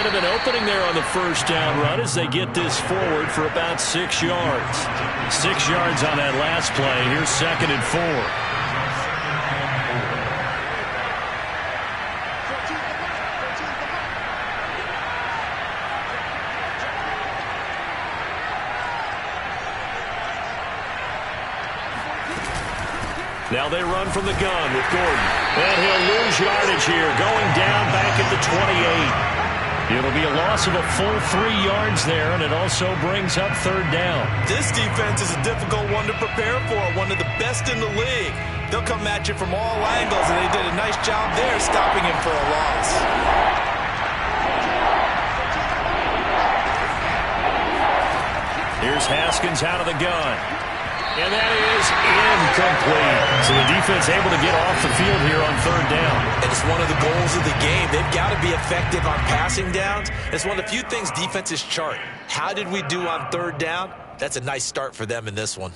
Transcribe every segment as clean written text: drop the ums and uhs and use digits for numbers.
of an opening there on the first down run as they get this forward for about 6 yards. 6 yards on that last play. Here's 2nd and 4. Now they run from the gun with Gordon. And he'll lose yardage here, going down back at the 28. It'll be a loss of a full 3 yards there, and it also brings up 3rd down. This defense is a difficult one to prepare for, one of the best in the league. They'll come at you from all angles, and they did a nice job there stopping him for a loss. Here's Haskins out of the gun. And that is incomplete. So the defense able to get off the field here on 3rd down. And it's one of the goals of the game. They've got to be effective on passing downs. It's one of the few things defenses chart. How did we do on 3rd down? That's a nice start for them in this one.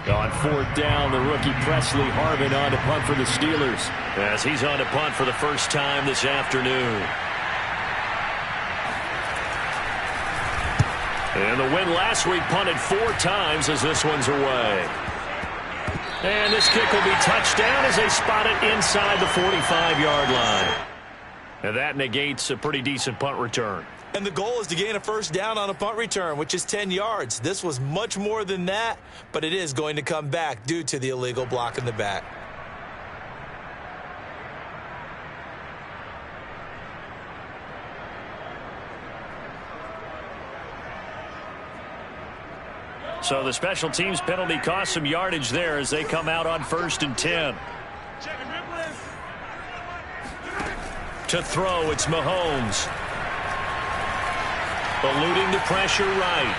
On 4th down, the rookie Presley Harvin on to punt for the Steelers, as he's on to punt for the first time this afternoon. And the win last week punted 4 times as this one's away. And this kick will be touchdown as they spot it inside the 45-yard line. And that negates a pretty decent punt return. And the goal is to gain a first down on a punt return, which is 10 yards. This was much more than that, but it is going to come back due to the illegal block in the back. So the special teams penalty cost some yardage there as they come out on 1st and 10. To throw, it's Mahomes. Eluding the pressure right.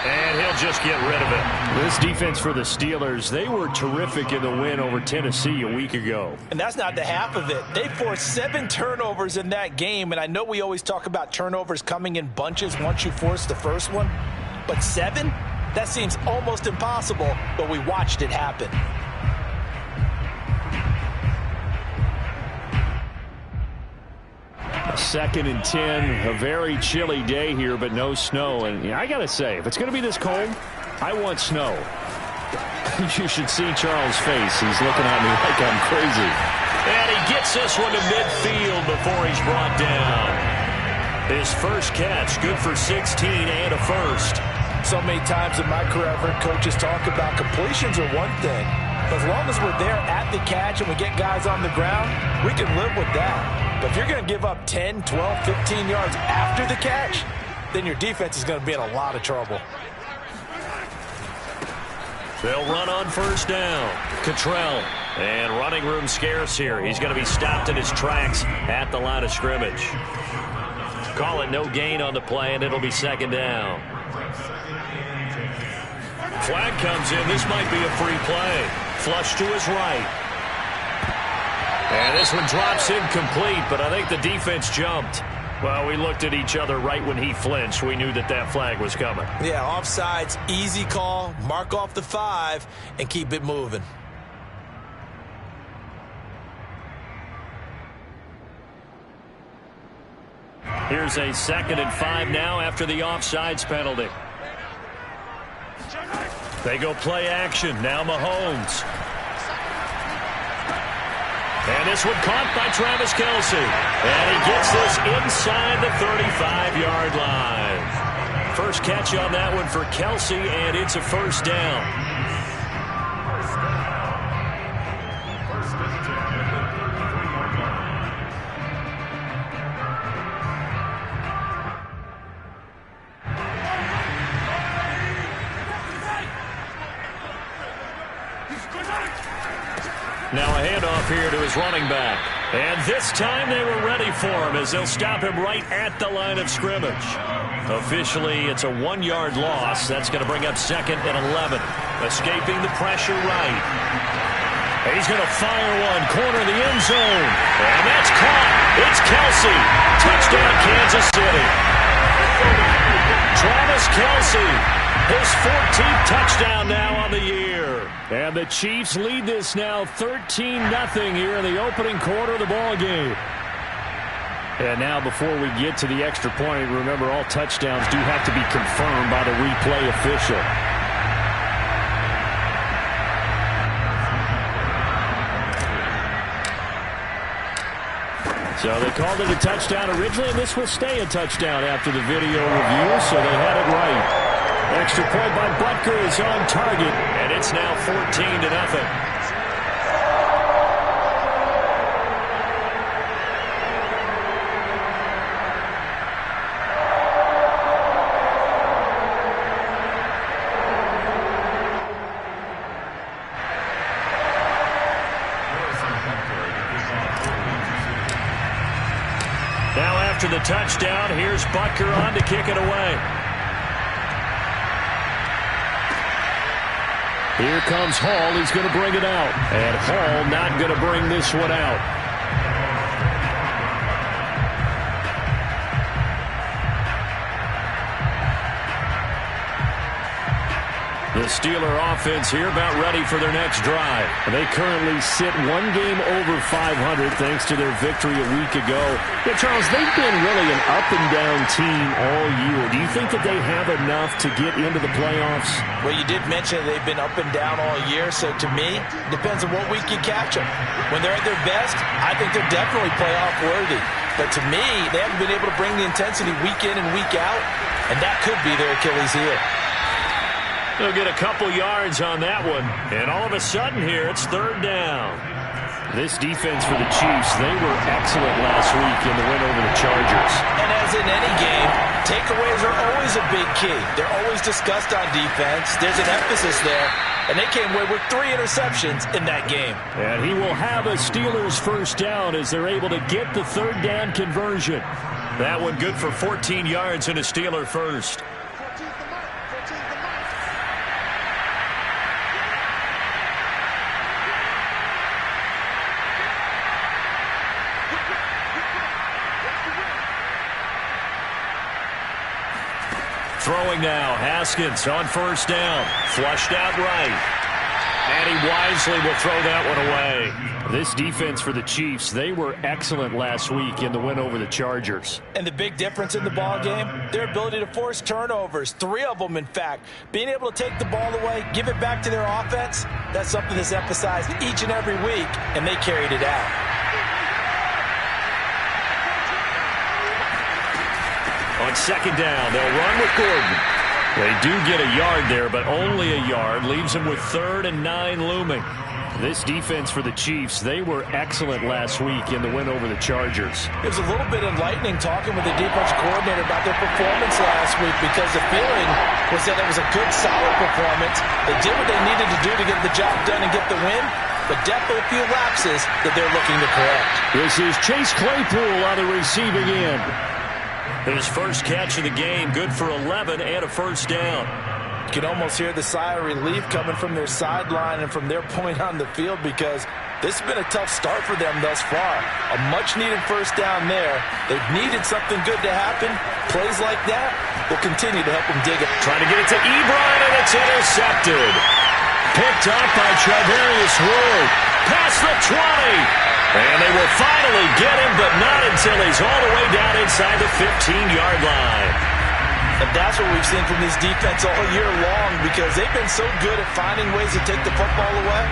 And he'll just get rid of it. This defense for the Steelers, they were terrific in the win over Tennessee a week ago. And that's not the half of it. They forced 7 turnovers in that game, and I know we always talk about turnovers coming in bunches once you force the first one. But 7? That seems almost impossible, but we watched it happen. A 2nd and 10, a very chilly day here, but no snow. And I got to say, if it's going to be this cold, I want snow. You should see Charles' face. He's looking at me like I'm crazy. And he gets this one to midfield before he's brought down. His first catch, good for 16 and a first. So many times in my career, I've heard coaches talk about completions are one thing. But as long as we're there at the catch and we get guys on the ground, we can live with that. But if you're going to give up 10, 12, 15 yards after the catch, then your defense is going to be in a lot of trouble. They'll run on 1st down. Cottrell. And running room scarce here. He's going to be stopped in his tracks at the line of scrimmage. Call it no gain on the play, and it'll be 2nd down. Flag comes in. This might be a free play. Flush to his right. And this one drops incomplete, but I think the defense jumped. Well, we looked at each other right when he flinched. We knew that that flag was coming. Yeah, offsides, easy call. Mark off the 5 and keep it moving. Here's a 2nd and 5 now after the offsides penalty. They go play action. Now Mahomes. And this one caught by Travis Kelce. And he gets this inside the 35-yard line. First catch on that one for Kelce, and it's a first down. Now a handoff here to his running back. And this time they were ready for him as they'll stop him right at the line of scrimmage. Officially, it's a 1-yard loss. That's going to bring up 2nd and 11. Escaping the pressure right. He's going to fire one, corner of the end zone. And that's caught. It's Kelce. Touchdown, Kansas City. Travis Kelce His 14th touchdown now on the year. And the Chiefs lead this now 13-0 here in the opening quarter of the ball game. And now before we get to the extra point, remember all touchdowns do have to be confirmed by the replay official. So they called it a touchdown originally, and this will stay a touchdown after the video review, so they had it right. Extra point by Butker is on target, and it's now 14-0. Now after the touchdown, here's Butker on to kick it away. Here comes Hall. He's going to bring it out. And Hall not going to bring this one out. The Steeler offense here about ready for their next drive. They currently sit one game over 500 thanks to their victory a week ago. Yeah, Charles, they've been really an up-and-down team all year. Do you think that they have enough to get into the playoffs? Well, you did mention they've been up and down all year, so to me, it depends on what week you catch them. When they're at their best, I think they're definitely playoff worthy. But to me, they haven't been able to bring the intensity week in and week out, and that could be their Achilles heel. They'll get a couple yards on that one. And all of a sudden here, it's third down. This defense for the Chiefs, they were excellent last week in the win over the Chargers. And as in any game, takeaways are always a big key. They're always discussed on defense. There's an emphasis there. And they came away with 3 interceptions in that game. And he will have a Steelers first down as they're able to get the third down conversion. That one good for 14 yards and a Steeler first. Throwing now, Haskins on first down. Flushed out right. And he wisely will throw that one away. This defense for the Chiefs, they were excellent last week in the win over the Chargers. And the big difference in the ball game, their ability to force turnovers, 3 of them in fact. Being able to take the ball away, give it back to their offense, that's something that's emphasized each and every week, and they carried it out. On second down, they'll run with Gordon. They do get a yard there, but only a yard. Leaves them with 3rd and 9 looming. This defense for the Chiefs, they were excellent last week in the win over the Chargers. It was a little bit enlightening talking with the defensive coordinator about their performance last week because the feeling was that it was a good, solid performance. They did what they needed to do to get the job done and get the win, but definitely a few lapses that they're looking to correct. This is Chase Claypool on the receiving end. His first catch of the game, good for 11 and a first down. You can almost hear the sigh of relief coming from their sideline and from their point on the field because this has been a tough start for them thus far. A much-needed first down there. They've needed something good to happen. Plays like that will continue to help them dig it. Trying to get it to Ebron, and it's intercepted. Picked up by Travarius Ward. Past the 20. And they will finally get him, but not until he's all the way down inside the 15-yard line. And that's what we've seen from this defense all year long because they've been so good at finding ways to take the football away.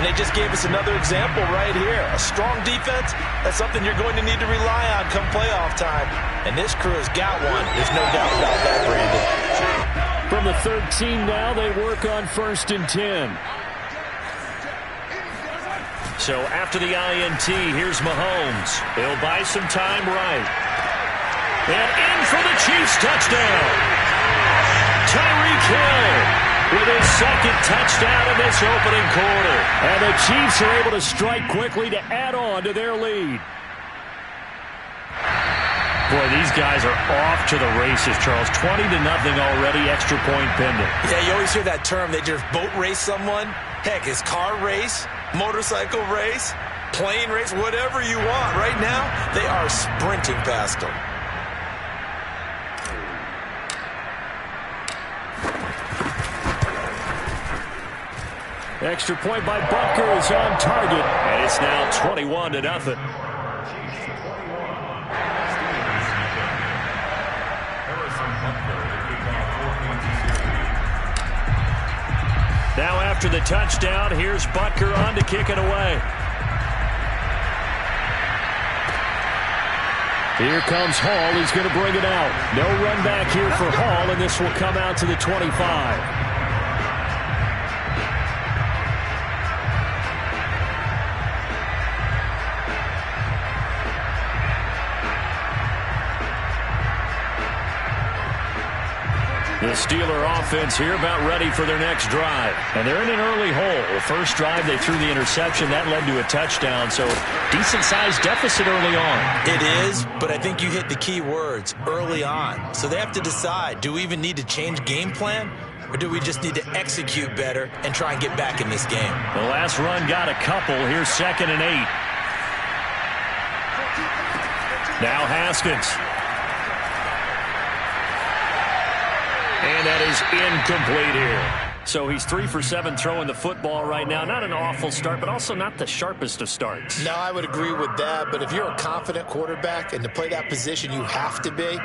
And they just gave us another example right here. A strong defense, that's something you're going to need to rely on come playoff time. And this crew has got one. There's no doubt about that, Brandon. From the 13 now, they work on 1st and 10. So after the INT, here's Mahomes. He'll buy some time right. And in for the Chiefs touchdown. Tyreek Hill with his 2nd touchdown in this opening quarter. And the Chiefs are able to strike quickly to add on to their lead. Boy, these guys are off to the races, Charles. 20-0 already, extra point pending. Yeah, you always hear that term. They just boat race someone. Heck, it's car race, motorcycle race, plane race, whatever you want. Right now, they are sprinting past them. Extra point by Butker is on target, and it's now 21-0. Now after the touchdown, here's Butker on to kick it away. Here comes Hall. He's going to bring it out. No run back here for Hall, and this will come out to the 25. The Steeler offense here about ready for their next drive. And they're in an early hole. The first drive, they threw the interception. That led to a touchdown, so decent-sized deficit early on. It is, but I think you hit the key words, early on. So they have to decide, do we even need to change game plan, or do we just need to execute better and try and get back in this game? The last run got a couple. Here's 2nd and 8. Now Haskins. And that is incomplete here. So he's 3 for 7 throwing the football right now. Not an awful start, but also not the sharpest of starts. No, I would agree with that. But if you're a confident quarterback and to play that position you have to be,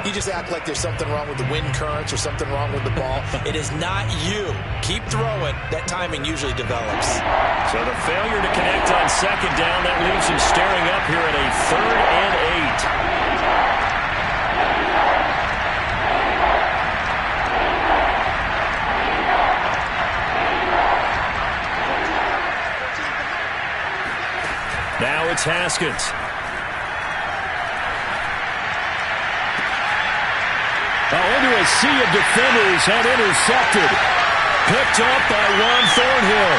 you just act like there's something wrong with the wind currents or something wrong with the ball. It is not you. Keep throwing. That timing usually develops. So the failure to connect on 2nd down, that leaves him staring up here at a 3rd and 8. Now it's Haskins. Into a sea of defenders and intercepted. Picked up by Juan Thornhill.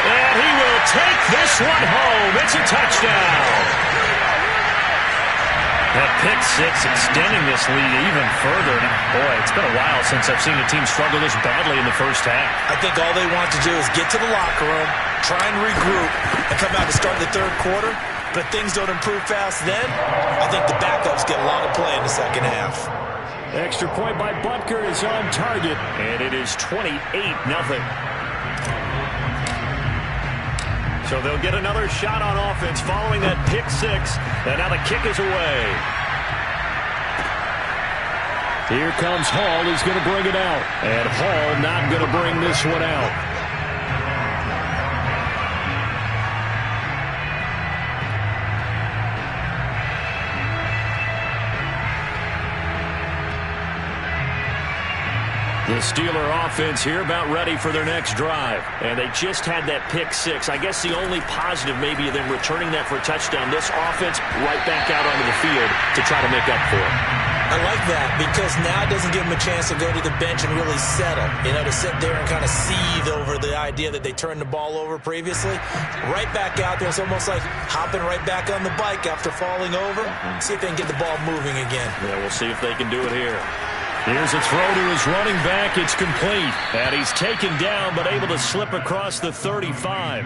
And he will take this one home. It's a touchdown. That pick six extending this lead even further. Boy, it's been a while since I've seen a team struggle this badly in the first half. I think all they want to do is get to the locker room, try and regroup, and come out to start the 3rd quarter. But if things don't improve fast then, I think the backups get a lot of play in the 2nd half. Extra point by Butker is on target, and it is 28-0. So they'll get another shot on offense following that pick six. And now the kick is away. Here comes Hall. He's going to bring it out. And Hall not going to bring this one out. The Steeler offense here about ready for their next drive. And they just had that pick six. I guess the only positive maybe of them returning that for a touchdown. This offense right back out onto the field to try to make up for it. I like that because now it doesn't give them a chance to go to the bench and really settle. You know, to sit there and kind of seethe over the idea that they turned the ball over previously. Right back out there. It's almost like hopping right back on the bike after falling over. See if they can get the ball moving again. Yeah, we'll see if they can do it here. Here's a throw to his running back. It's complete. And he's taken down but able to slip across the 35.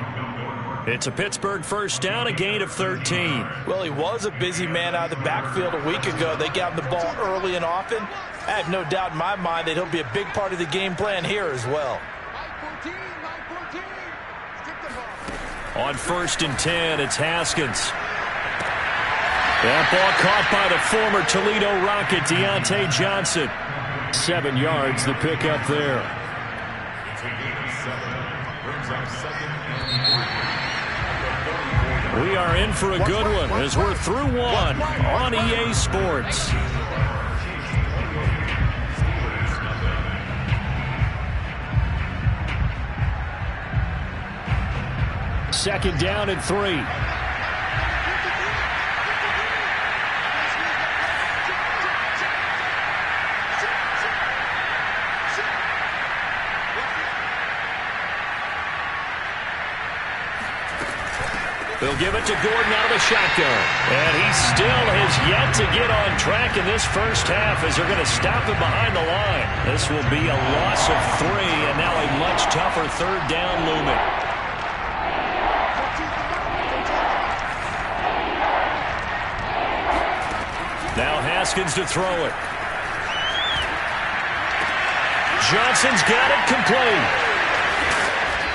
It's a Pittsburgh first down, a gain of 13. Well, he was a busy man out of the backfield a week ago. They got him the ball early and often. I have no doubt in my mind that he'll be a big part of the game plan here as well. On 1st and 10, it's Haskins. That ball caught by the former Toledo Rocket, Deontay Johnson. 7 yards, the pickup there. We are in for a good one as we're through one on EA Sports. Second down and 3. They'll give it to Gordon out of the shotgun. And he still has yet to get on track in this first half as they're going to stop him behind the line. This will be a loss of 3 and now a much tougher 3rd down looming. Now Haskins to throw it. Johnson's got it complete.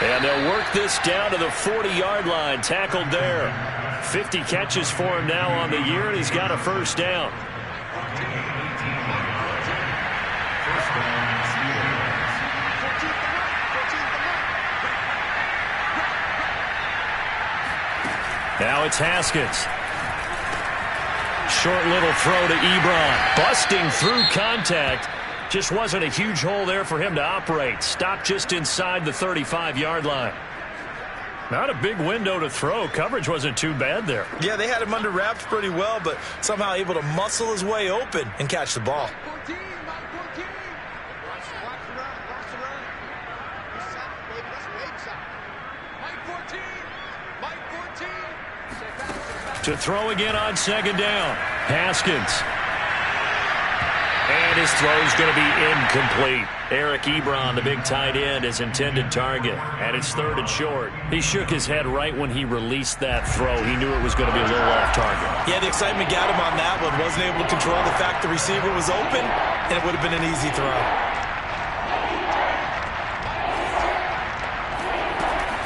And they'll work this down to the 40-yard line. Tackled there. 50 catches for him now on the year, and he's got a first down. Now it's Haskins. Short little throw to Ebron. Busting through contact. Just wasn't a huge hole there for him to operate. Stopped just inside the 35-yard line. Not a big window to throw. Coverage wasn't too bad there. Yeah, they had him under wraps pretty well, but somehow able to muscle his way open and catch the ball. To throw again on second down. Haskins. And his throw's going to be incomplete. Eric Ebron, the big tight end, his intended target. And it's third and short. He shook his head right when he released that throw. He knew it was going to be a little off target. Yeah, the excitement got him on that one. Wasn't able to control the fact the receiver was open, and it would have been an easy throw.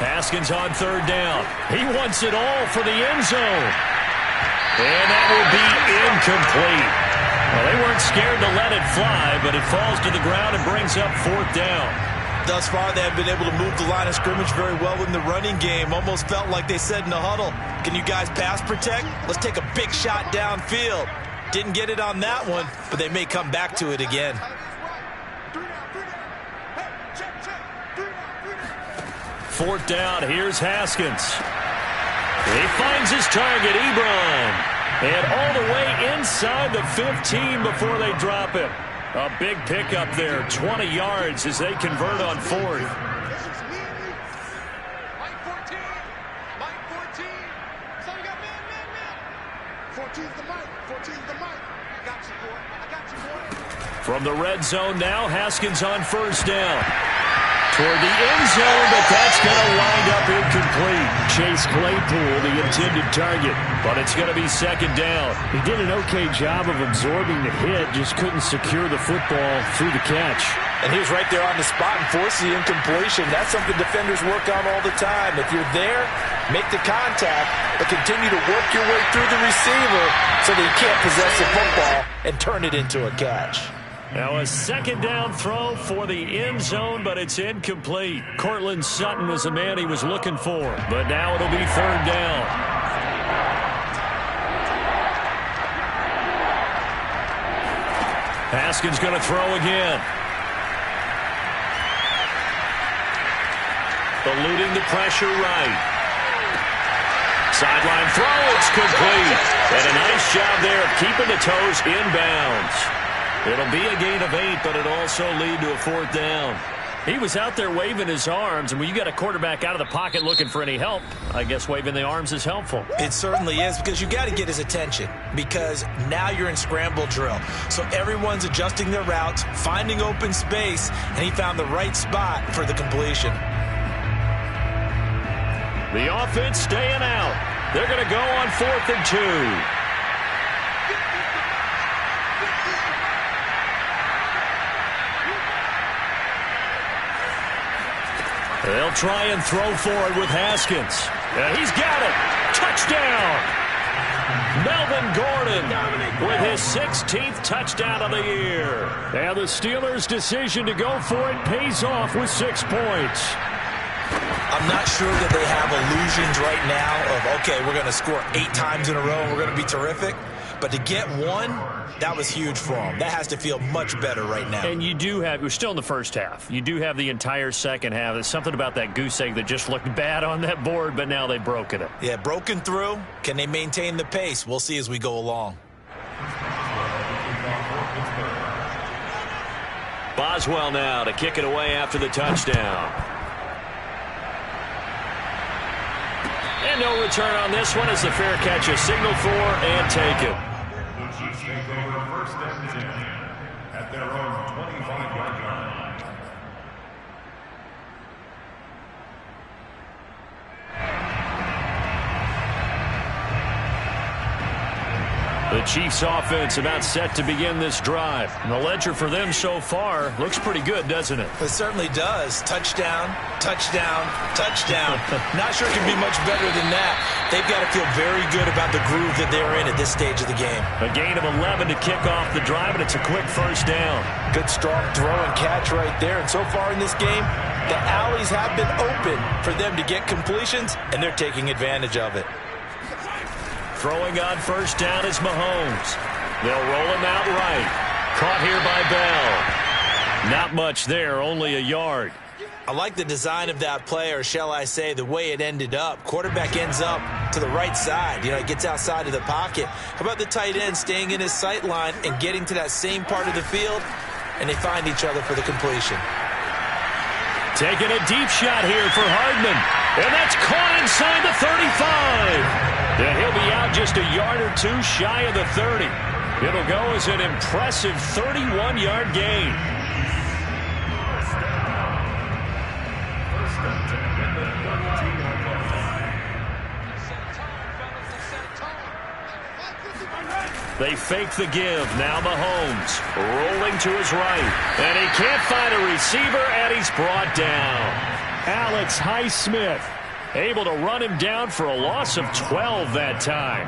Haskins on third down. He wants it all for the end zone. And that will be incomplete. Well, they weren't scared to let it fly, but it falls to the ground and brings up fourth down. Thus far, they have been able to move the line of scrimmage very well in the running game. Almost felt like they said in the huddle, can you guys pass protect? Let's take a big shot downfield. Didn't get it on that one, but they may come back to it again. Fourth down, here's Haskins. He finds his target, Ebron. And all the way inside the 15 before they drop it. A big pickup there, 20 yards as they convert on fourth. From the red zone now, Haskins on first down. Toward the end zone, but that's going to wind up incomplete. Chase Claypool, the intended target, but it's going to be second down. He did an okay job of absorbing the hit, just couldn't secure the football through the catch. And he was right there on the spot and forced the incompletion. That's something defenders work on all the time. If you're there, make the contact, but continue to work your way through the receiver so that you can't possess the football and turn it into a catch. Now a second down throw for the end zone, but it's incomplete. Cortland Sutton was the man he was looking for, but now it'll be third down. Haskins going to throw again. Eluding the pressure right. Sideline throw, it's complete. And a nice job there of keeping the toes inbounds. It'll be a gain of 8, but it'll also lead to a fourth down. He was out there waving his arms, and when you got a quarterback out of the pocket looking for any help, I guess waving the arms is helpful. It certainly is, because you got to get his attention, because now you're in scramble drill. So everyone's adjusting their routes, finding open space, and he found the right spot for the completion. The offense staying out. They're going to go on 4th and 2. They'll try and throw forward with Haskins. He's got it. Touchdown. Melvin Gordon with his 16th touchdown of the year. And the Steelers' decision to go for it pays off with 6 points. I'm not sure that they have illusions right now of, okay, we're going to score 8 times in a row and we're going to be terrific. But to get one, that was huge for them. That has to feel much better right now. And you do have, we're still in the first half. You do have the entire second half. There's something about that goose egg that just looked bad on that board, but now they've broken it. Yeah, broken through. Can they maintain the pace? We'll see as we go along. Boswell now to kick it away after the touchdown. And no return on this one as the fair catch is signaled for and taken. First and 10 at their own 25-yard line. The Chiefs offense about set to begin this drive. And the ledger for them so far looks pretty good, doesn't it? It certainly does. Touchdown, touchdown, touchdown. Not sure it can be much better than that. They've got to feel very good about the groove that they're in at this stage of the game. A gain of 11 to kick off the drive, and it's a quick first down. Good strong throw and catch right there. And so far in this game, the alleys have been open for them to get completions, and they're taking advantage of it. Throwing on first down is Mahomes. They'll roll him out right. Caught here by Bell. Not much there, only a yard. I like the design of that play, or shall I say the way it ended up. Quarterback ends up to the right side. He gets outside of the pocket. How about the tight end staying in his sight line and getting to that same part of the field, and they find each other for the completion. Taking a deep shot here for Hardman. And that's caught inside the 35. And he'll be out just a yard or two shy of the 30. It'll go as an impressive 31-yard gain. They fake the give. Now Mahomes rolling to his right. And he can't find a receiver, and he's brought down. Alex Highsmith able to run him down for a loss of 12 that time.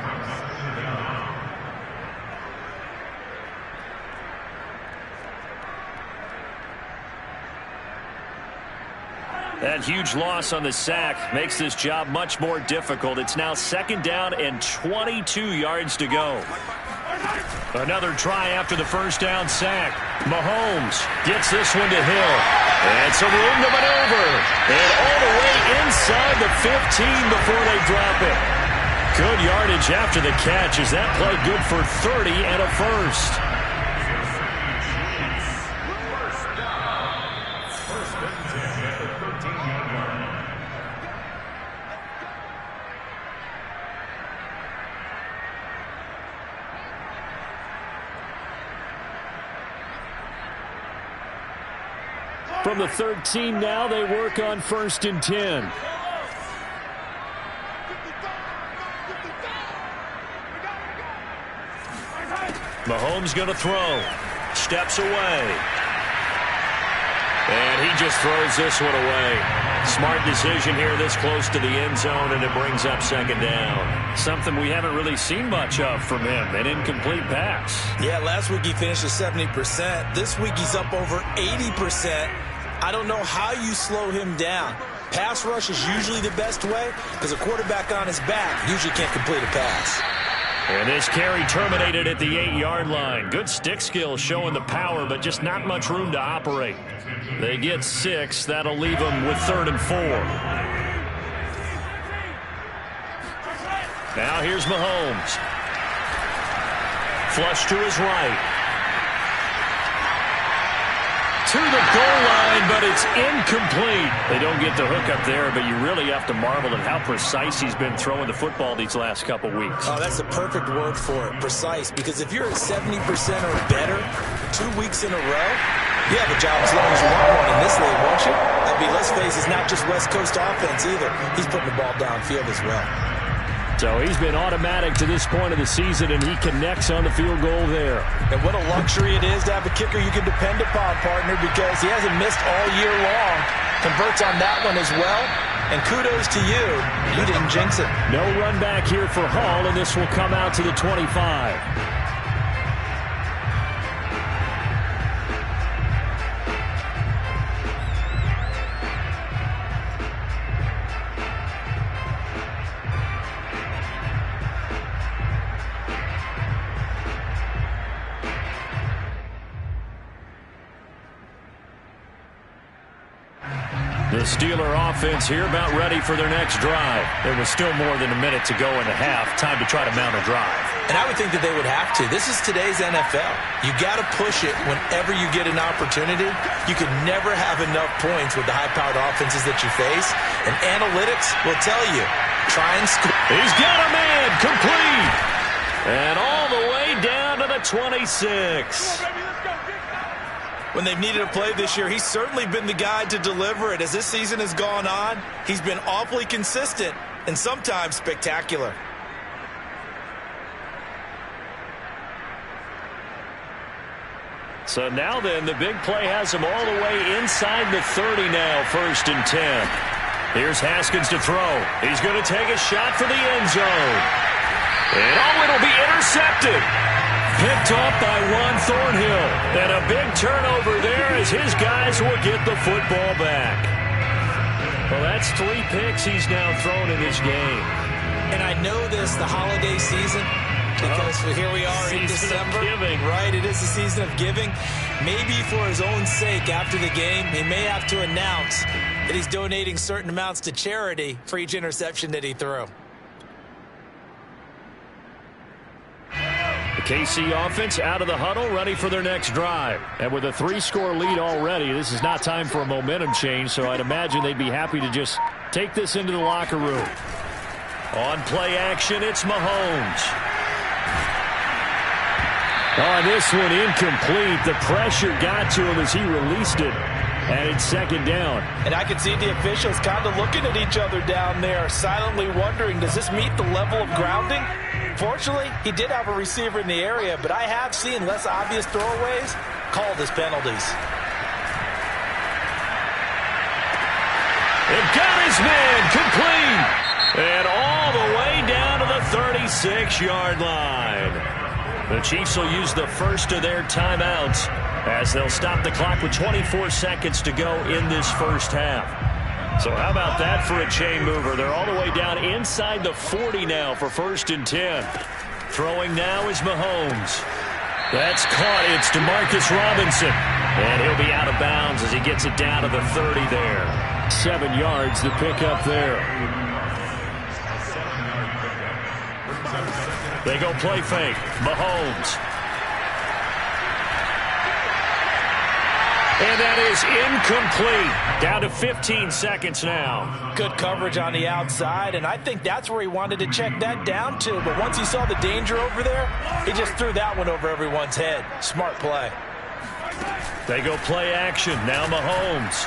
That huge loss on the sack makes this job much more difficult. It's now second down and 22 yards to go. Another try after the first down sack. Mahomes gets this one to Hill. And some room to maneuver. And all the way inside the 15 before they drop it. Good yardage after the catch as that play good for 30 and a first. From the 13 now, they work on 1st and 10. Mahomes going to throw. Steps away. And he just throws this one away. Smart decision here this close to the end zone, and it brings up second down. Something we haven't really seen much of from him, an incomplete pass. Yeah, last week he finished at 70%. This week he's up over 80%. I don't know how you slow him down. Pass rush is usually the best way because a quarterback on his back usually can't complete a pass. And this carry terminated at the 8-yard line. Good stick skills showing the power, but just not much room to operate. They get 6. That'll leave them with 3rd and 4. Now here's Mahomes. Flush to his right. To the goal line, but it's incomplete. They don't get the hook up there, but you really have to marvel at how precise he's been throwing the football these last couple weeks. Oh, that's the perfect word for it, precise, because if you're at 70% or better 2 weeks in a row, you have a job as long as you want one in this league, won't you? I mean, let's face it, it's not just West Coast offense either. He's putting the ball downfield as well. So he's been automatic to this point of the season, and he connects on the field goal there. And what a luxury it is to have a kicker you can depend upon, partner, because he hasn't missed all year long. Converts on that one as well. And kudos to you. You didn't jinx it. No run back here for Hall, and this will come out to the 25. The Steeler offense here about ready for their next drive. There was still more than a minute to go in the half. Time to try to mount a drive. And I would think that they would have to. This is today's NFL. You got to push it whenever you get an opportunity. You can never have enough points with the high-powered offenses that you face. And analytics will tell you, try and score. He's got a man complete. And all the way down to the 26. When they've needed a play this year, he's certainly been the guy to deliver it. As this season has gone on, he's been awfully consistent and sometimes spectacular. So now then, the big play has him all the way inside the 30 now, 1st and 10. Here's Haskins to throw. He's going to take a shot for the end zone. And it'll be intercepted. Picked off by Juan Thornhill. And a big turnover there as his guys will get the football back. Well, that's 3 picks he's now thrown in this game. And I know this, the holiday season, because here we are in December. Right, it is the season of giving. Maybe for his own sake after the game, he may have to announce that he's donating certain amounts to charity for each interception that he threw. The KC offense out of the huddle, ready for their next drive. And with a 3-score lead already, this is not time for a momentum change, so I'd imagine they'd be happy to just take this into the locker room. On play action, it's Mahomes. Oh, this one incomplete. The pressure got to him as he released it. And it's 2nd down. And I can see the officials kind of looking at each other down there, silently wondering, does this meet the level of grounding? Fortunately, he did have a receiver in the area, but I have seen less obvious throwaways called as penalties. It got his man complete. And all the way down to the 36-yard line. The Chiefs will use the first of their timeouts as they'll stop the clock with 24 seconds to go in this first half. So how about that for a chain mover? They're all the way down inside the 40 now for 1st and 10. Throwing now is Mahomes. That's caught. It's DeMarcus Robinson. And he'll be out of bounds as he gets it down to the 30 there. 7 yards, the pickup there. They go play fake. Mahomes. And that is incomplete. Down to 15 seconds now. Good coverage on the outside, and I think that's where he wanted to check that down to. But once he saw the danger over there, he just threw that one over everyone's head. Smart play. They go play action. Now Mahomes.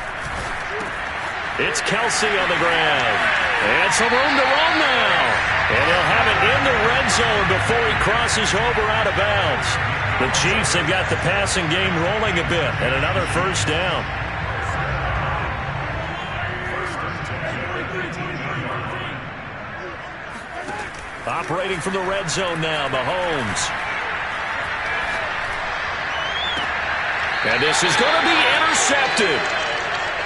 It's Kelsey on the ground. And some room to run now. And he'll have it in the red zone before he crosses over out of bounds. The Chiefs have got the passing game rolling a bit. And another 1st down. Operating from the red zone now, Mahomes. And this is going to be intercepted.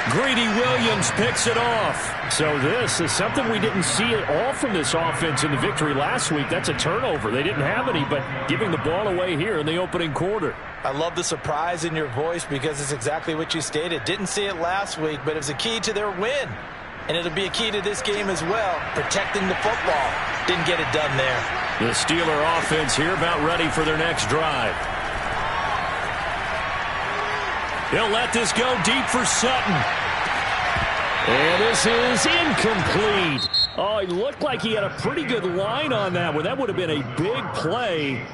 Greedy Williams picks it off. So this is something we didn't see at all from this offense in the victory last week. That's a turnover. They didn't have any, but giving the ball away here in the opening quarter. I love the surprise in your voice because it's exactly what you stated. Didn't see it last week, but it was a key to their win. And it'll be a key to this game as well, protecting the football. Didn't get it done there. The Steeler offense here about ready for their next drive. He'll let this go deep for Sutton. And this is incomplete. Oh, it looked like he had a pretty good line on that one. That would have been a big play,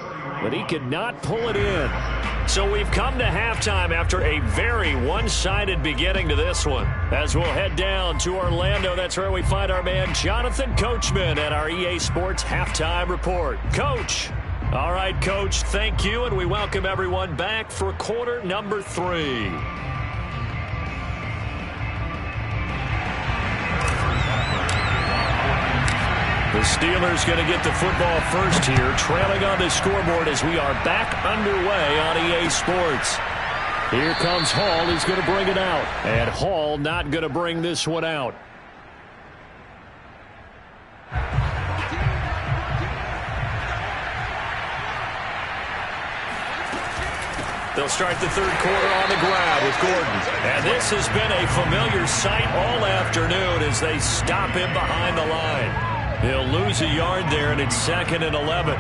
but he could not pull it in. So we've come to halftime after a very one-sided beginning to this one. As we'll head down to Orlando, that's where we find our man Jonathan Coachman at our EA Sports Halftime Report. Coach. All right, Coach, thank you, and we welcome everyone back for quarter number 3. The Steelers going to get the football first here, trailing on the scoreboard as we are back underway on EA Sports. Here comes Hall. He's going to bring it out. And Hall not going to bring this one out. They'll start the third quarter on the ground with Gordon. And this has been a familiar sight all afternoon as they stop him behind the line. He'll lose a yard there, and it's 2nd and 11.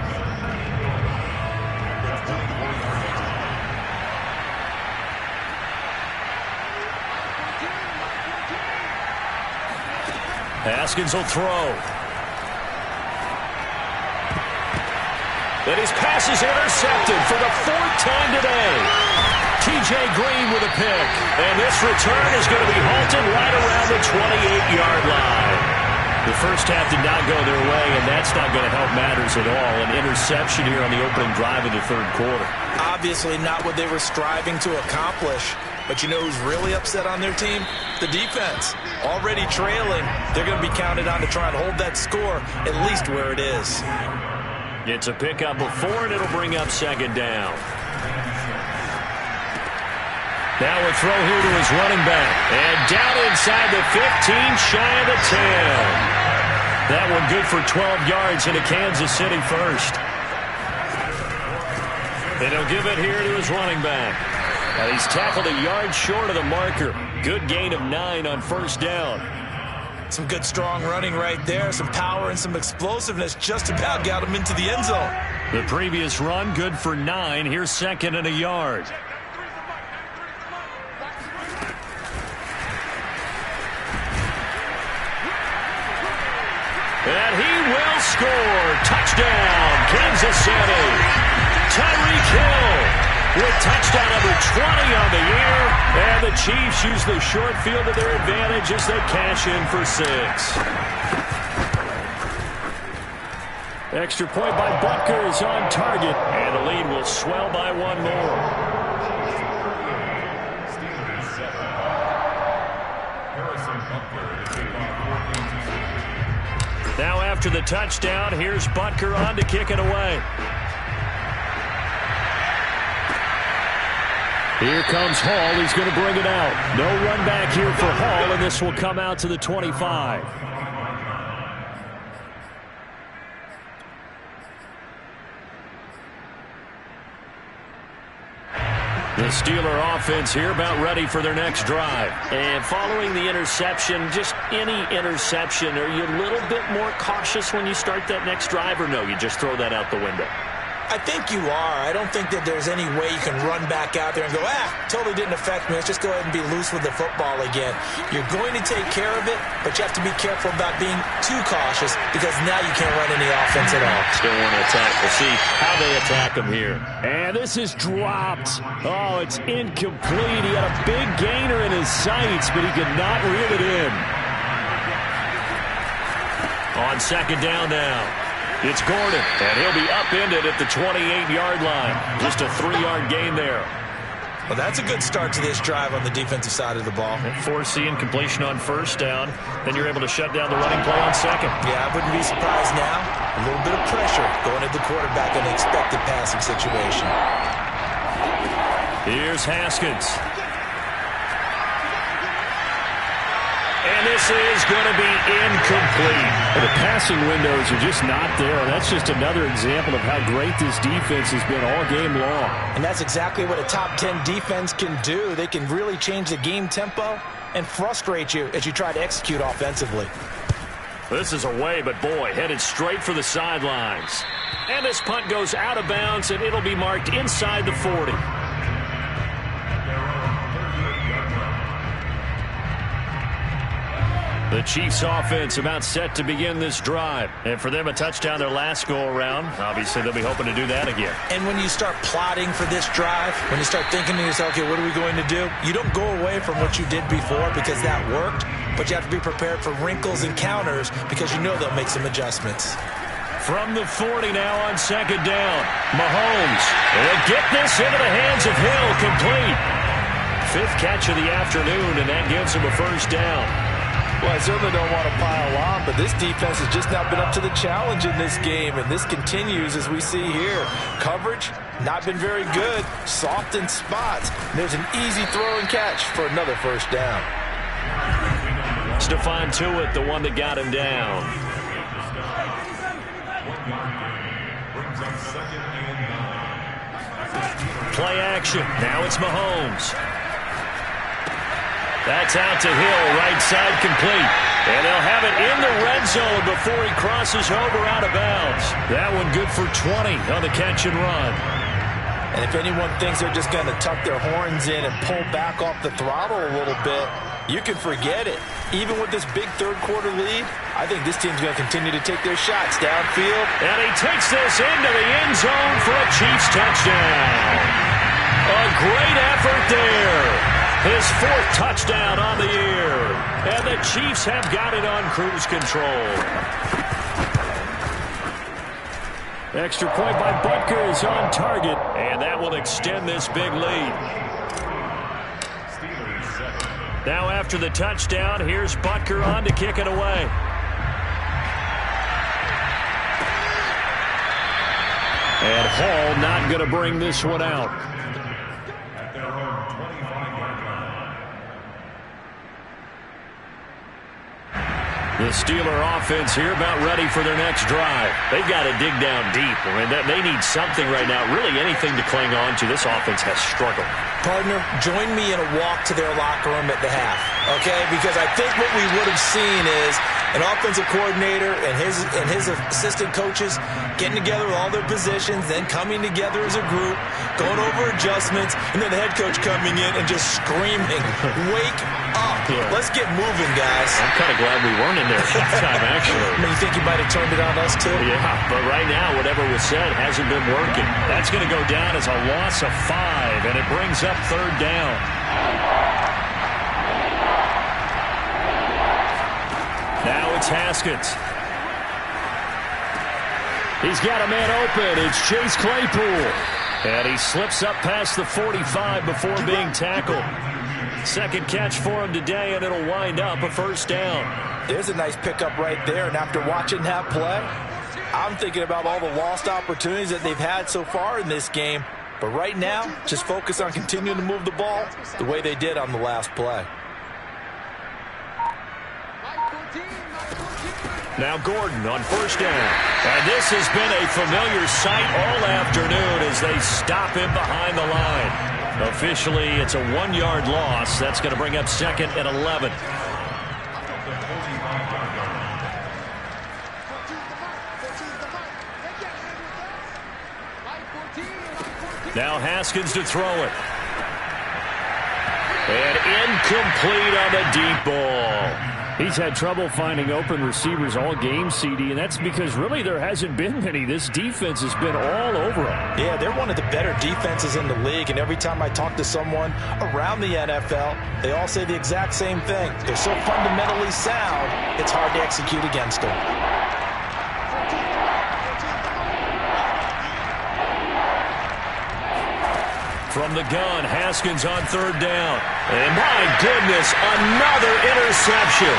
Haskins will throw. And his pass is intercepted for the 4th time today. T.J. Green with a pick. And this return is going to be halted right around the 28-yard line. The first half did not go their way, and that's not going to help matters at all. An interception here on the opening drive of the third quarter. Obviously not what they were striving to accomplish. But you know who's really upset on their team? The defense. Already trailing, they're going to be counted on to try and hold that score at least where it is. It's a pickup of 4, and it'll bring up second down. Now a throw here to his running back. And down inside the 15, shy of the 10. That one good for 12 yards into Kansas City first. And he'll give it here to his running back. Now he's tackled a yard short of the marker. Good gain of 9 on first down. Some good strong running right there. Some power and some explosiveness just about got him into the end zone. The previous run good for 9. Here's second and a yard. And he will score. Touchdown, Kansas City. Tyreek Hill with touchdown number 20 on the year. And the Chiefs use the short field to their advantage as they cash in for 6. Extra point by Butker is on target. And the lead will swell by 1 more. Now after the touchdown, here's Butker on to kick it away. Here comes Hall. He's going to bring it out. No run back here for Hall, and this will come out to the 25. The Steeler offense here about ready for their next drive. And following the interception, just any interception, are you a little bit more cautious when you start that next drive, or no, you just throw that out the window? I think you are. I don't think that there's any way you can run back out there and go, totally didn't affect me. Let's just go ahead and be loose with the football again. You're going to take care of it, but you have to be careful about being too cautious because now you can't run any offense at all. Still want to attack. We'll see how they attack him here. And this is dropped. Oh, it's incomplete. He had a big gainer in his sights, but he could not reel it in. On second down now. It's Gordon, and he'll be upended at the 28-yard line. Just a 3-yard gain there. Well, that's a good start to this drive on the defensive side of the ball. Forcing completion on first down. Then you're able to shut down the running play on second. Yeah, I wouldn't be surprised now. A little bit of pressure going at the quarterback in an expected passing situation. Here's Haskins. And this is going to be incomplete. The passing windows are just not there. That's just another example of how great this defense has been all game long. And that's exactly what a top 10 defense can do. They can really change the game tempo and frustrate you as you try to execute offensively. This is away, but boy, headed straight for the sidelines. And this punt goes out of bounds, and it'll be marked inside the 40. The Chiefs offense about set to begin this drive. And for them, a touchdown their last go-around. Obviously, they'll be hoping to do that again. And when you start plotting for this drive, when you start thinking to yourself, okay, what are we going to do? You don't go away from what you did before because that worked, but you have to be prepared for wrinkles and counters because you know they'll make some adjustments. From the 40 now on second down. Mahomes will get this into the hands of Hill, complete. 5th catch of the afternoon, and that gives him a first down. Well, I certainly don't want to pile on, but this defense has just not been up to the challenge in this game, and this continues as we see here. Coverage, not been very good, soft in spots. There's an easy throw and catch for another first down. Stephon Tuitt, the one that got him down. Play action. Now it's Mahomes. That's out to Hill, right side complete. And they'll have it in the red zone before he crosses over out of bounds. That one good for 20 on the catch and run. And if anyone thinks they're just going to tuck their horns in and pull back off the throttle a little bit, you can forget it. Even with this big third quarter lead, I think this team's going to continue to take their shots downfield. And he takes this into the end zone for a Chiefs touchdown. A great effort there. His 4th touchdown on the year. And the Chiefs have got it on cruise control. Extra point by Butker is on target, and that will extend this big lead. Now after the touchdown, here's Butker on to kick it away. And Hall not going to bring this one out. At their own 25-yard line. The Steeler offense here about ready for their next drive. They've got to dig down deep. I mean, they need something right now, really anything to cling on to. This offense has struggled. Partner, join me in a walk to their locker room at the half, okay? Because I think what we would have seen is an offensive coordinator and his assistant coaches getting together with all their positions, then coming together as a group, going over adjustments, and then the head coach coming in and just screaming, "Wake up. Yeah. Let's get moving, guys." I'm kind of glad we weren't in there at that time, actually. I mean, you think you might have turned it on us, too? Yeah, but right now, whatever was said hasn't been working. That's going to go down as a loss of 5, and it brings up third down. Now it's Haskins. He's got a man open. It's Chase Claypool. And he slips up past the 45 before being tackled. Second catch for him today, and it'll wind up a first down. There's a nice pickup right there, and after watching that play, I'm thinking about all the lost opportunities that they've had so far in this game. But right now, just focus on continuing to move the ball the way they did on the last play. Now Gordon on first down. And this has been a familiar sight all afternoon as they stop him behind the line. Officially, it's a 1-yard loss. That's going to bring up second and 11. Now Haskins to throw it. And incomplete on the deep ball. He's had trouble finding open receivers all game, CD, and that's because really there hasn't been many. This defense has been all over him. Yeah, they're one of the better defenses in the league, and every time I talk to someone around the NFL, they all say the exact same thing. They're so fundamentally sound, it's hard to execute against them. From the gun, Haskins on third down. And my goodness, another interception.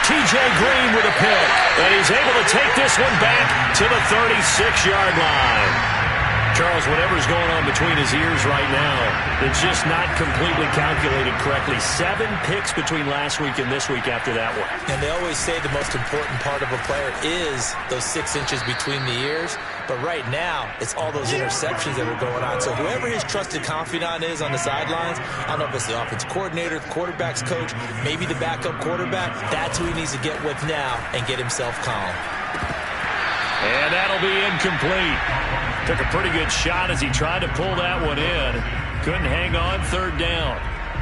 T.J. Green with a pick. And he's able to take this one back to the 36-yard line. Charles, whatever's going on between his ears right now, it's just not completely calculated correctly. 7 picks between last week and this week after that one. And they always say the most important part of a player is those 6 inches between the ears. But right now, it's all those interceptions that are going on. So whoever his trusted confidant is on the sidelines, I don't know if it's the offensive coordinator, the quarterback's coach, maybe the backup quarterback, that's who he needs to get with now and get himself calm. And that'll be incomplete. Took a pretty good shot as he tried to pull that one in. Couldn't hang on, third down.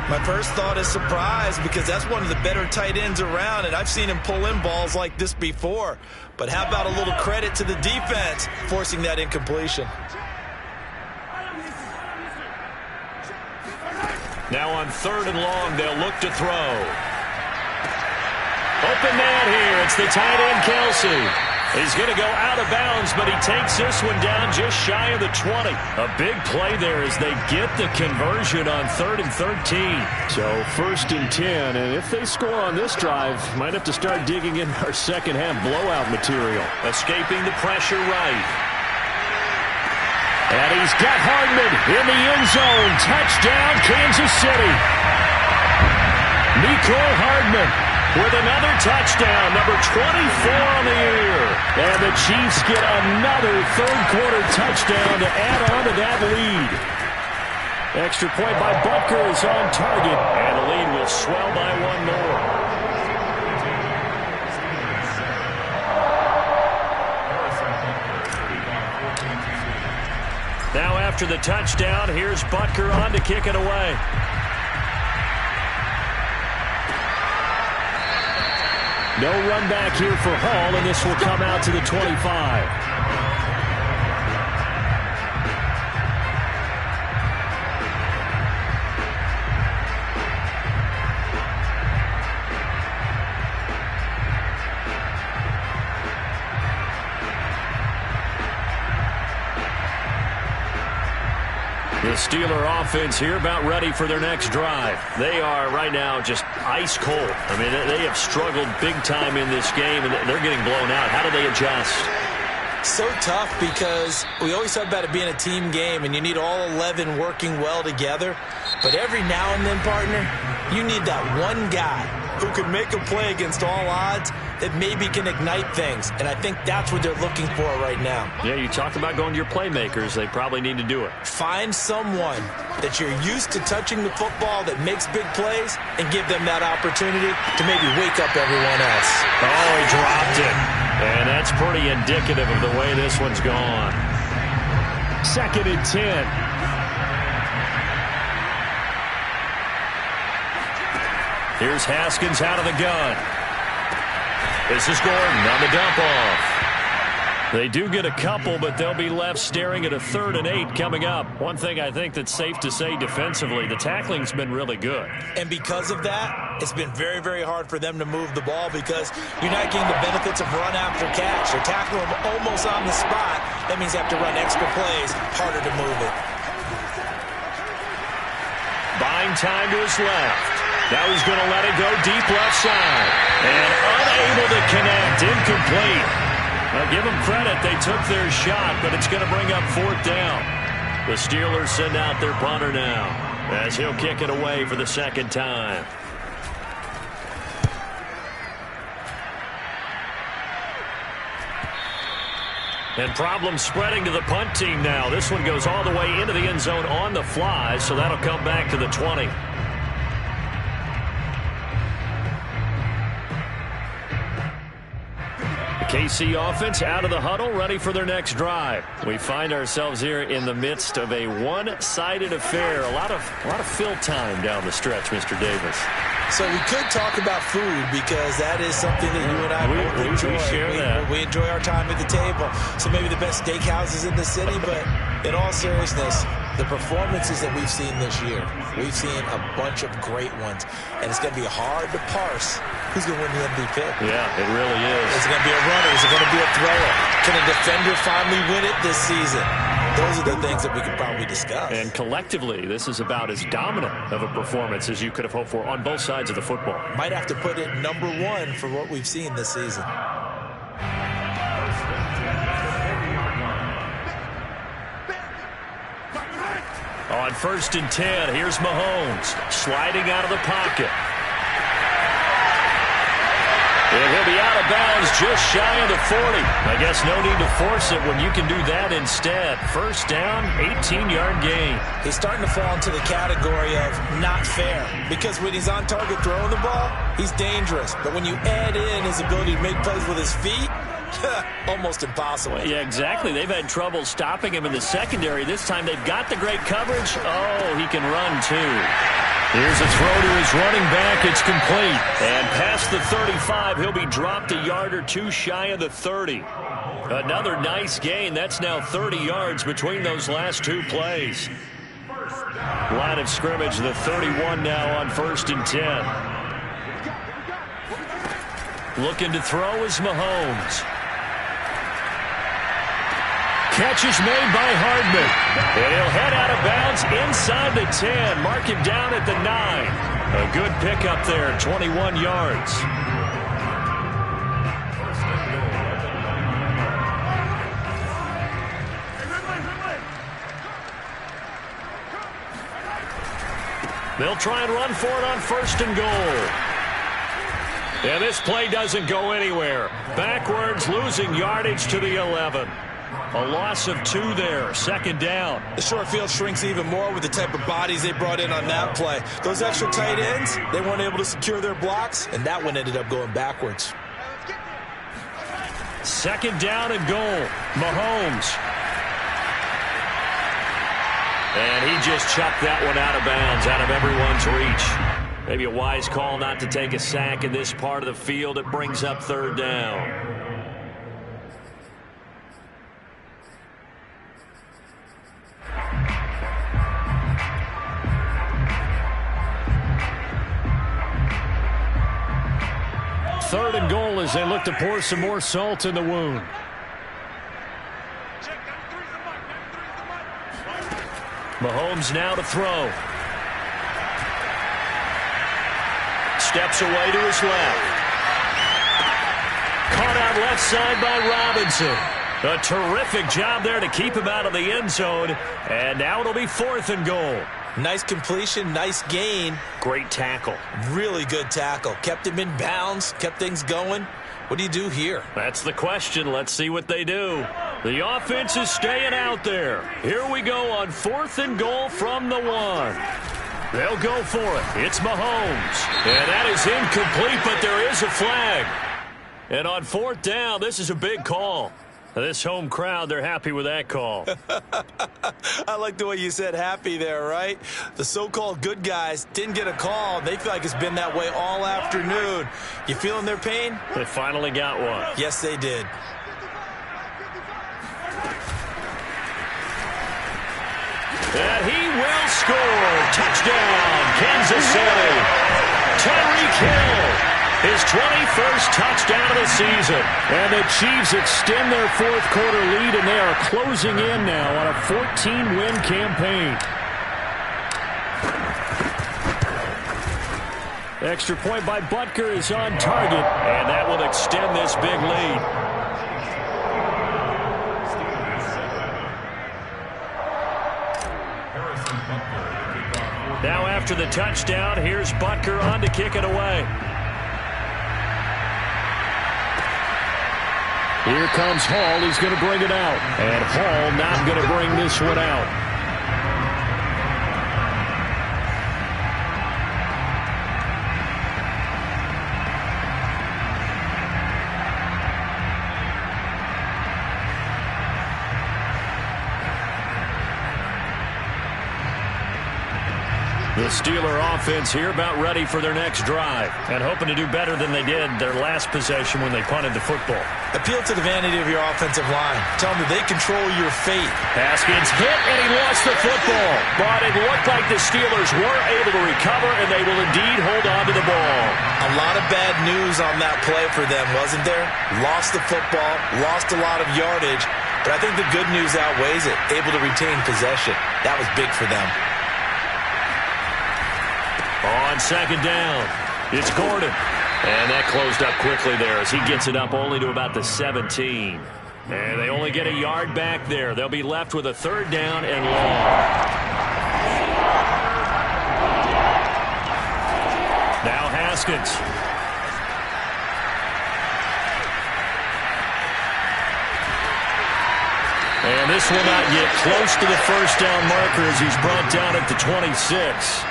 My first thought is surprise because that's one of the better tight ends around, and I've seen him pull in balls like this before. But how about a little credit to the defense forcing that incompletion? Now on third and long, they'll look to throw. Open man here. It's the tight end, Kelsey. He's going to go out of bounds, but he takes this one down just shy of the 20. A big play there as they get the conversion on 3rd and 13. So 1st and 10, and if they score on this drive, might have to start digging in our second half blowout material. Escaping the pressure right. And he's got Hardman in the end zone. Touchdown, Kansas City. Mecole Hardman with another touchdown, number 24 on the year. And the Chiefs get another third-quarter touchdown to add on to that lead. Extra point by Butker is on target, and the lead will swell by 1 more. Now after the touchdown, here's Butker on to kick it away. No run back here for Hall, and this will come out to the 25. Steeler offense here about ready for their next drive. They are right now just ice cold. I mean, they have struggled big time in this game, and they're getting blown out. How do they adjust? So tough because we always talk about it being a team game, and you need all 11 working well together. But every now and then, partner, you need that one guy who can make a play against all odds that maybe can ignite things. And I think that's what they're looking for right now. Yeah, you talked about going to your playmakers. They probably need to do it. Find someone that you're used to touching the football that makes big plays and give them that opportunity to maybe wake up everyone else. Oh, he dropped it. And that's pretty indicative of the way this one's gone. 2nd and 10. Here's Haskins out of the gun. This is Gordon on the dump off. They do get a couple, but they'll be left staring at a 3rd and 8 coming up. One thing I think that's safe to say defensively, the tackling's been really good. And because of that, it's been very, very hard for them to move the ball because you're not getting the benefits of run after catch. They're tackling them almost on the spot. That means they have to run extra plays, harder to move it. Buying time to his left. Now he's going to let it go deep left side. And unable to connect, incomplete. Now give them credit, they took their shot, but it's going to bring up 4th down. The Steelers send out their punter now as he'll kick it away for the 2nd time. And problems spreading to the punt team now. This one goes all the way into the end zone on the fly, so that'll come back to the 20. KC offense out of the huddle, ready for their next drive. We find ourselves here in the midst of a one-sided affair. A lot of fill time down the stretch, Mr. Davis. So we could talk about food because that is something that you and I both enjoy. We share that. We enjoy our time at the table. So maybe the best steakhouses in the city, but in all seriousness, the performances that we've seen this year, we've seen a bunch of great ones, and it's going to be hard to parse who's going to win the MVP. Yeah, it really is. Is it going to be a runner? Is it going to be a thrower? Can a defender finally win it this season? Those are the things that we could probably discuss. And collectively, this is about as dominant of a performance as you could have hoped for on both sides of the football. Might have to put it number 1 for what we've seen this season. On 1st and 10, here's Mahomes sliding out of the pocket. And he'll be out of bounds just shy of the 40. I guess no need to force it when you can do that instead. 1st down, 18-yard gain. He's starting to fall into the category of not fair because when he's on target throwing the ball, he's dangerous. But when you add in his ability to make plays with his feet, almost impossible. Yeah, exactly. They've had trouble stopping him in the secondary. This time they've got the great coverage. Oh, he can run too. Here's a throw to his running back. It's complete. And past the 35, he'll be dropped a yard or two shy of the 30. Another nice gain. That's now 30 yards between those last 2 plays. Line of scrimmage, the 31 now on 1st and 10. Looking to throw is Mahomes. Catch is made by Hardman. And he'll head out of bounds inside the 10. Mark him down at the 9. A good pickup there, 21 yards. They'll try and run for it on 1st and goal. And this play doesn't go anywhere. Backwards, losing yardage to the 11. A loss of 2 there, 2nd down. The short field shrinks even more with the type of bodies they brought in on that play. Those extra tight ends, they weren't able to secure their blocks, and that one ended up going backwards. 2nd down and goal. Mahomes. And he just chucked that one out of bounds, out of everyone's reach. Maybe a wise call not to take a sack in this part of the field. It brings up 3rd down. Third and goal as they look to pour some more salt in the wound. Mahomes now to throw. Steps away to his left. Caught out left side by Robinson. A terrific job there to keep him out of the end zone. And now it'll be 4th and goal. Nice completion, nice gain. Great tackle. Really good tackle. Kept him in bounds, kept things going. What do you do here? That's the question. Let's see what they do. The offense is staying out there. Here we go on 4th and goal from the 1. They'll go for it. It's Mahomes. And that is incomplete, but there is a flag. And on 4th down, this is a big call. This home crowd, they're happy with that call. I like the way you said happy there, right? The so-called good guys didn't get a call. They feel like it's been that way all afternoon. You feeling their pain? They finally got one. Yes, they did. And he will score. Touchdown, Kansas City. Tyreek Hill. His 21st touchdown of the season. And the Chiefs extend their 4th quarter lead, and they are closing in now on a 14-win campaign. Extra point by Butker is on target, and that will extend this big lead. Now after the touchdown, here's Butker on to kick it away. Here comes Hall. He's going to bring it out. And Hall not going to bring this one out. The Steeler offense here about ready for their next drive and hoping to do better than they did their last possession when they punted the football. Appeal to the vanity of your offensive line. Tell them that they control your fate. Haskins hit, and he lost the football. But it looked like the Steelers were able to recover, and they will indeed hold on to the ball. A lot of bad news on that play for them, wasn't there? Lost the football, lost a lot of yardage, but I think the good news outweighs it. Able to retain possession. That was big for them. On 2nd down, it's Gordon. And that closed up quickly there as he gets it up only to about the 17. And they only get a yard back there. They'll be left with a 3rd down and long. Now Haskins. And this will not get close to the 1st down marker as he's brought down at the 26.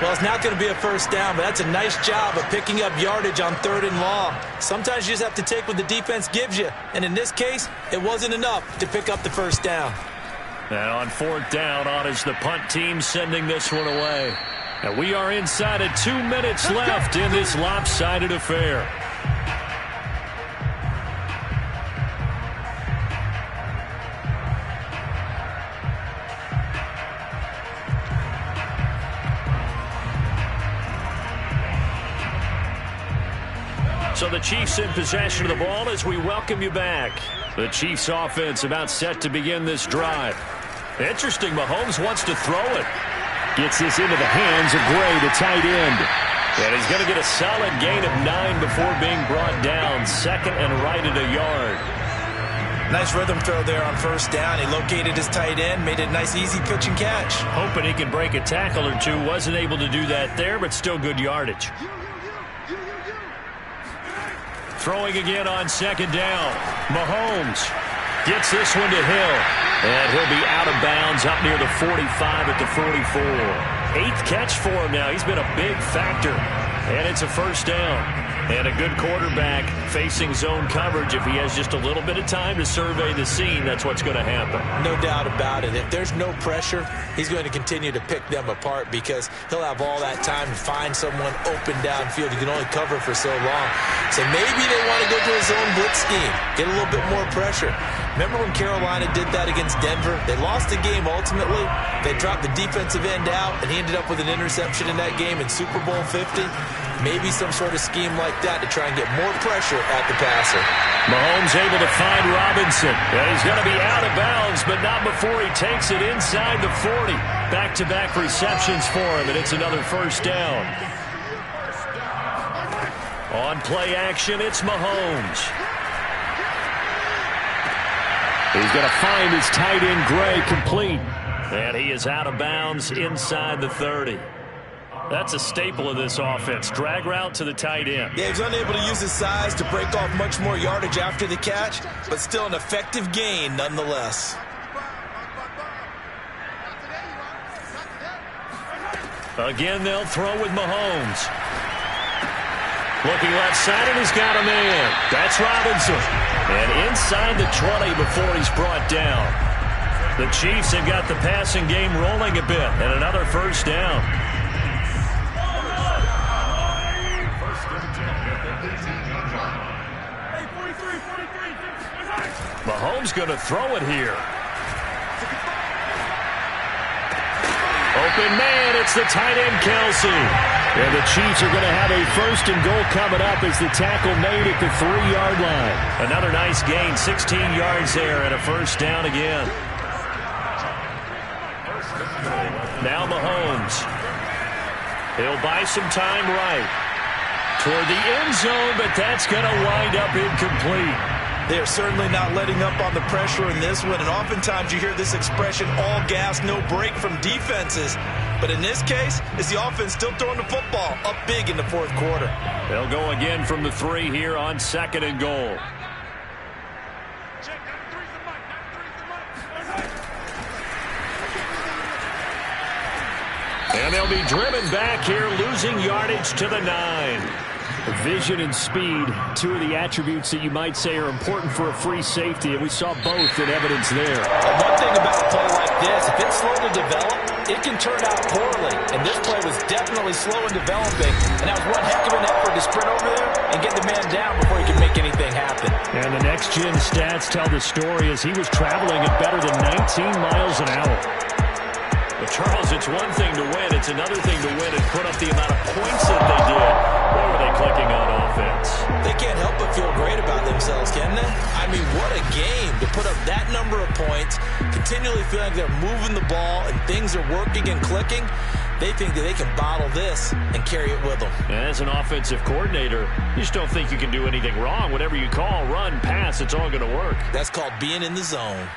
Well, it's not going to be a 1st down, but that's a nice job of picking up yardage on 3rd and long. Sometimes you just have to take what the defense gives you, and in this case, it wasn't enough to pick up the 1st down. And on 4th down, on is the punt team sending this one away. And we are inside of 2 minutes left in this lopsided affair. So the Chiefs in possession of the ball as we welcome you back. The Chiefs offense about set to begin this drive. Interesting, Mahomes wants to throw it. Gets this into the hands of Gray, the tight end. And he's going to get a solid gain of 9 before being brought down. 2nd and right at a yard. Nice rhythm throw there on 1st down. He located his tight end, made it a nice easy pitch and catch. Hoping he could break a tackle or two. Wasn't able to do that there, but still good yardage. Throwing again on 2nd down. Mahomes gets this one to Hill. And he'll be out of bounds up near the 45 at the 44. 8th catch for him now. He's been a big factor. And it's a 1st down. And a good quarterback facing zone coverage. If he has just a little bit of time to survey the scene, that's what's going to happen. No doubt about it. If there's no pressure, he's going to continue to pick them apart because he'll have all that time to find someone open downfield. He can only cover for so long. So maybe they want to go to a zone blitz scheme, get a little bit more pressure. Remember when Carolina did that against Denver? They lost the game ultimately. They dropped the defensive end out, and he ended up with an interception in that game in Super Bowl 50. Maybe some sort of scheme like that to try and get more pressure at the passer. Mahomes able to find Robinson. And he's going to be out of bounds, but not before he takes it inside the 40. Back-to-back receptions for him, and it's another first down. On play action, it's Mahomes. He's going to find his tight end, Gray, complete. And he is out of bounds inside the 30. That's a staple of this offense. Drag route to the tight end. Yeah, he's unable to use his size to break off much more yardage after the catch, but still an effective gain nonetheless. Again, they'll throw with Mahomes. Looking left side, and he's got a man. That's Robinson. And inside the 20 before he's brought down. The Chiefs have got the passing game rolling a bit, and another first down. Mahomes going to throw it here. Open man, it's the tight end, Kelsey. And the Chiefs are going to have a first and goal coming up as the tackle made at the 3-yard line. Another nice gain, 16 yards there, and a first down again. Now Mahomes. He'll buy some time right toward the end zone, but that's going to wind up incomplete. They are certainly not letting up on the pressure in this one, and oftentimes you hear this expression, all gas, no break from defenses. But in this case, it's the offense still throwing the football up big in the fourth quarter. They'll go again from the 3 here on 2nd and goal. And they'll be driven back here, losing yardage to the 9. Vision and speed, two of the attributes that you might say are important for a free safety, and we saw both in evidence there. One thing about a play like this, if it's slow to develop, it can turn out poorly. And this play was definitely slow in developing, and that was one heck of an effort to sprint over there and get the man down before he could make anything happen. And the next-gen stats tell the story as he was traveling at better than 19 miles an hour. But Charles, it's one thing to win. It's another thing to win and put up the amount of points that they did. Boy, were they clicking on offense. They can't help but feel great about themselves, can they? I mean, what a game to put up that number of points, continually feeling like they're moving the ball and things are working and clicking. They think that they can bottle this and carry it with them. As an offensive coordinator, you just don't think you can do anything wrong. Whatever you call, run, pass, it's all going to work. That's called being in the zone.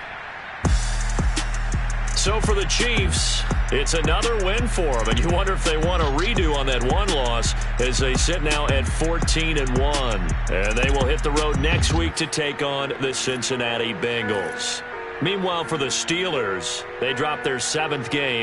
So for the Chiefs, it's another win for them, and you wonder if they want a redo on that one loss as they sit now at 14-1. And they will hit the road next week to take on the Cincinnati Bengals. Meanwhile, for the Steelers, they dropped their 7th game